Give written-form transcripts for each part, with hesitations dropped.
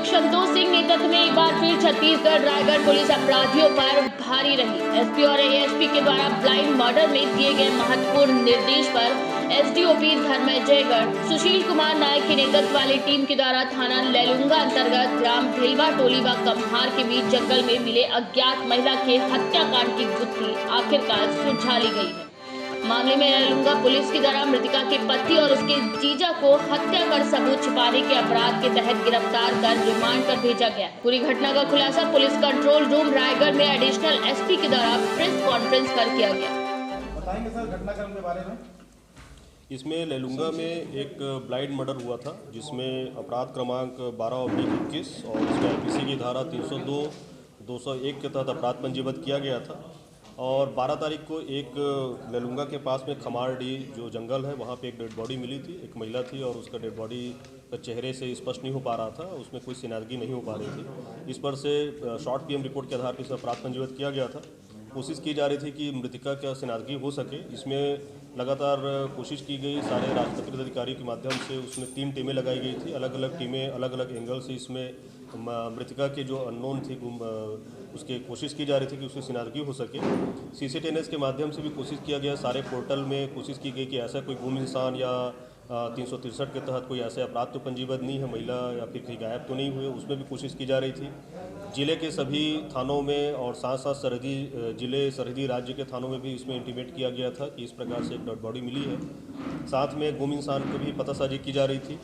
संतोष सिंह नेतृत्व में एक बार फिर छत्तीसगढ़ रायगढ़ पुलिस अपराधियों पर भारी रही। एसपी और एएसपी के द्वारा ब्लाइंड मर्डर में दिए गए महत्वपूर्ण निर्देश पर एसडीओपी धर्मजयगढ़ सुशील कुमार नायक के नेतृत्व वाली टीम के द्वारा थाना लेलुंगा अंतर्गत ग्राम ढेलवा टोली व कम्हार के बीच जंगल में मिले अज्ञात महिला के हत्याकांड की गुत्थी आखिरकार सुलझा ली गई है। मामले में लेलुंगा पुलिस के द्वारा मृतका के पति और उसके जीजा को हत्या कर सबूत छिपाने के अपराध के तहत गिरफ्तार कर रिमांड पर भेजा गया। पूरी घटना का खुलासा पुलिस कंट्रोल रूम रायगढ़ में एडिशनल एसपी के द्वारा प्रेस कॉन्फ्रेंस कर किया गया। बताएंगे सर घटनाक्रम के बारे में। इसमें लेलुंगा में एक ब्लाइंड मर्डर हुआ था जिसमें अपराध क्रमांक 12/21 और इसमें आईपीसी की धारा 302, 201 के तहत अपराध पंजीबद्ध किया गया था। और 12 तारीख को एक लेलुंगा के पास में खमारडी जो जंगल है वहाँ पे एक डेड बॉडी मिली थी। एक महिला थी और उसका डेड बॉडी का चेहरे से स्पष्ट नहीं हो पा रहा था, उसमें कोई सिनादगी नहीं हो पा रही थी। इस पर से शॉर्ट पीएम रिपोर्ट के आधार पर इसे अपराध पंजीबद्ध किया गया था। कोशिश की जा रही थी कि मृतका का सिनादगी हो सके। इसमें लगातार कोशिश की गई सारे राजपत्रित अधिकारियों के माध्यम से। उसमें 3 टीमें लगाई गई थी, अलग अलग टीमें अलग अलग एंगल से इसमें मृतका के जो अननोन थी उसके कोशिश की जा रही थी कि उसकी सिनादगी हो सके। सीसीटीएनएस के माध्यम से भी कोशिश किया गया। सारे पोर्टल में कोशिश की गई कि ऐसा कोई गुम इंसान या 363 के तहत कोई ऐसे अपराध तो पंजीबद्ध नहीं है, महिला या फिर कहीं गायब तो नहीं हुए, उसमें भी कोशिश की जा रही थी। जिले के सभी थानों में और साथ साथ सरहदी राज्य के थानों में भी इसमें इंटीमेट किया गया था कि इस प्रकार से एक डेड बॉडी मिली है। साथ में गुम इंसान को भी पतासाजी की जा रही थी।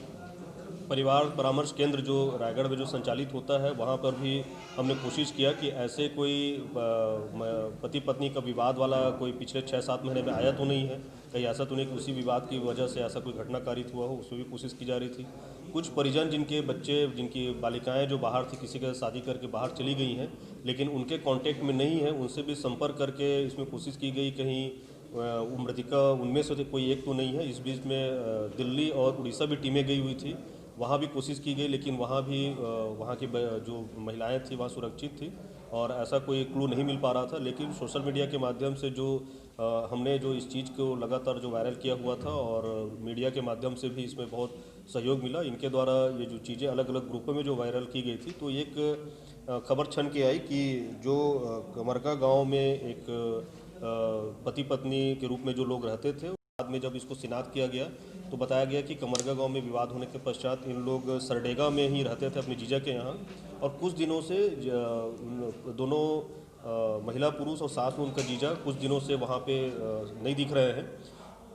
परिवार परामर्श केंद्र जो रायगढ़ में जो संचालित होता है वहाँ पर भी हमने कोशिश किया कि ऐसे कोई पति पत्नी का विवाद वाला कोई पिछले 6-7 महीने में आया तो नहीं है, कहीं ऐसा तो नहीं कि उसी विवाद की वजह से ऐसा कोई घटना कारित हुआ हो, उसमें भी कोशिश की जा रही थी। कुछ परिजन जिनके बच्चे जिनकी बालिकाएं जो बाहर थी, किसी के शादी करके बाहर चली गई हैं लेकिन उनके कांटेक्ट में नहीं है, उनसे भी संपर्क करके इसमें कोशिश की गई कहीं मृतका उनमें से कोई एक तो नहीं है। इस बीच में दिल्ली और उड़ीसा भी टीमें गई हुई थी, वहाँ भी कोशिश की गई लेकिन वहाँ भी वहाँ की जो महिलाएं थी वहाँ सुरक्षित थी और ऐसा कोई क्लू नहीं मिल पा रहा था। लेकिन सोशल मीडिया के माध्यम से जो हमने जो इस चीज़ को लगातार जो वायरल किया हुआ था और मीडिया के माध्यम से भी इसमें बहुत सहयोग मिला। इनके द्वारा ये जो चीज़ें अलग अलग ग्रुपों में जो वायरल की गई थी तो एक खबर छन के आई कि जो कमरगा गाँव में एक पति पत्नी के रूप में जो लोग रहते थे, बाद में जब इसको सिनात किया गया तो बताया गया कि कमरगा गांव में विवाद होने के पश्चात इन लोग सरडेगा में ही रहते थे अपने जीजा के यहाँ और कुछ दिनों से दोनों महिला पुरुष और साथ में उनका जीजा कुछ दिनों से वहाँ पे नहीं दिख रहे हैं।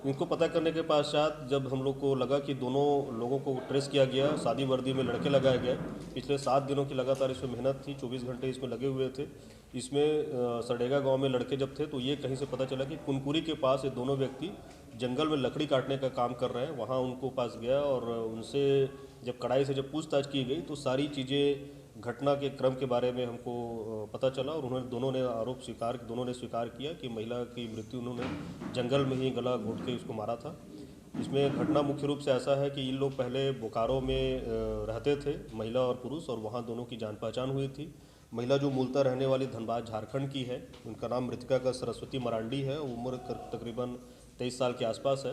इनको पता करने के पश्चात जब हम लोग को लगा कि दोनों लोगों को ट्रेस किया गया, शादी वर्दी में लड़के लगाए गए। पिछले 7 दिनों की लगातार इसमें मेहनत थी, 24 घंटे इसमें लगे हुए थे। इसमें सरडेगा गांव में लड़के जब थे तो ये कहीं से पता चला कि कुनकुरी के पास ये दोनों व्यक्ति जंगल में लकड़ी काटने का काम कर रहे हैं। वहाँ उनको पास गया और उनसे जब कड़ाई से जब पूछताछ की गई तो सारी चीज़ें घटना के क्रम के बारे में हमको पता चला और दोनों ने स्वीकार किया कि महिला की मृत्यु उन्होंने जंगल में ही गला घोंट के उसको मारा था। इसमें घटना मुख्य रूप से ऐसा है कि इन लोग पहले बोकारो में रहते थे, महिला और पुरुष, और वहाँ दोनों की जान पहचान हुई थी। महिला जो मूलतः रहने वाली धनबाद झारखंड की है, उनका नाम मृतका का सरस्वती मरांडी है, उम्र तकरीबन 23 साल के आसपास है।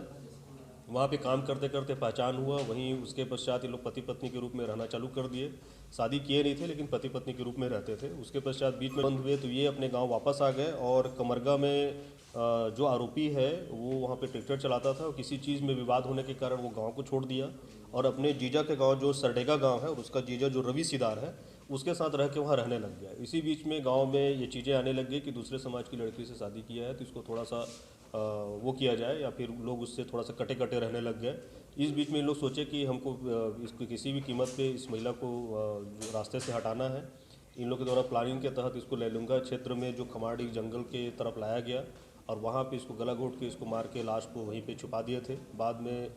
वहाँ पे काम करते करते पहचान हुआ, वहीं उसके पश्चात ये लोग पति पत्नी के रूप में रहना चालू कर दिए। शादी किए नहीं थे लेकिन पति पत्नी के रूप में रहते थे। उसके पश्चात बीच में बंद हुए तो ये अपने गांव वापस आ गए और कमरगा में जो आरोपी है वो वहाँ पे ट्रैक्टर चलाता था और किसी चीज़ में विवाद होने के कारण वो गाँव को छोड़ दिया और अपने जीजा के गाँव जो सरडेगा गाँव है और उसका जीजा जो रवि सिदार है उसके साथ रह के वहाँ रहने लग गया। इसी बीच में गांव में ये चीज़ें आने लग गई कि दूसरे समाज की लड़की से शादी किया है तो इसको थोड़ा सा वो किया जाए, या फिर लोग उससे थोड़ा सा कटे कटे रहने लग गए। इस बीच में इन लोग सोचे कि हमको इसको किसी भी कीमत पे इस महिला को रास्ते से हटाना है। इन लोग के द्वारा प्लानिंग के तहत इसको लेलुंगा क्षेत्र में जो खमाड़ी जंगल के तरफ लाया गया और वहाँ पे इसको गला घोंट के इसको मार के लाश को वहीं पे छुपा दिए थे। बाद में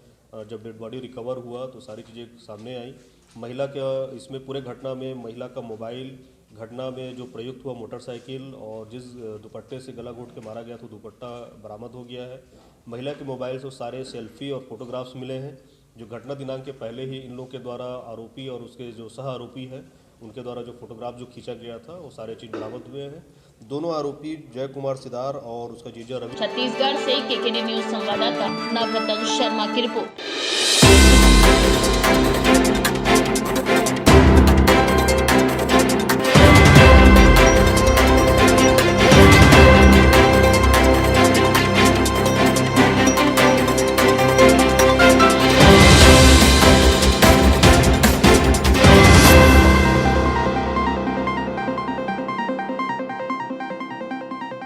जब डेड बॉडी रिकवर हुआ तो सारी चीज़ें सामने आई। महिला का इसमें पूरे घटना में महिला का मोबाइल, घटना में जो प्रयुक्त हुआ मोटरसाइकिल और जिस दुपट्टे से गला घोंट के मारा गया तो दुपट्टा बरामद हो गया है। महिला के मोबाइल से सारे सेल्फी और फोटोग्राफ्स मिले हैं जो घटना दिनांक के पहले ही इन लोग के द्वारा आरोपी और उसके जो सह आरोपी है उनके द्वारा जो फोटोग्राफ जो खींचा गया था वो सारे चीज़ बरामद हुए हैं। दोनों आरोपी जय कुमार सिदार और उसका जीजा रवि। छत्तीसगढ़ से केकेडी न्यूज संवाददाता नवरतन शर्मा की रिपोर्ट।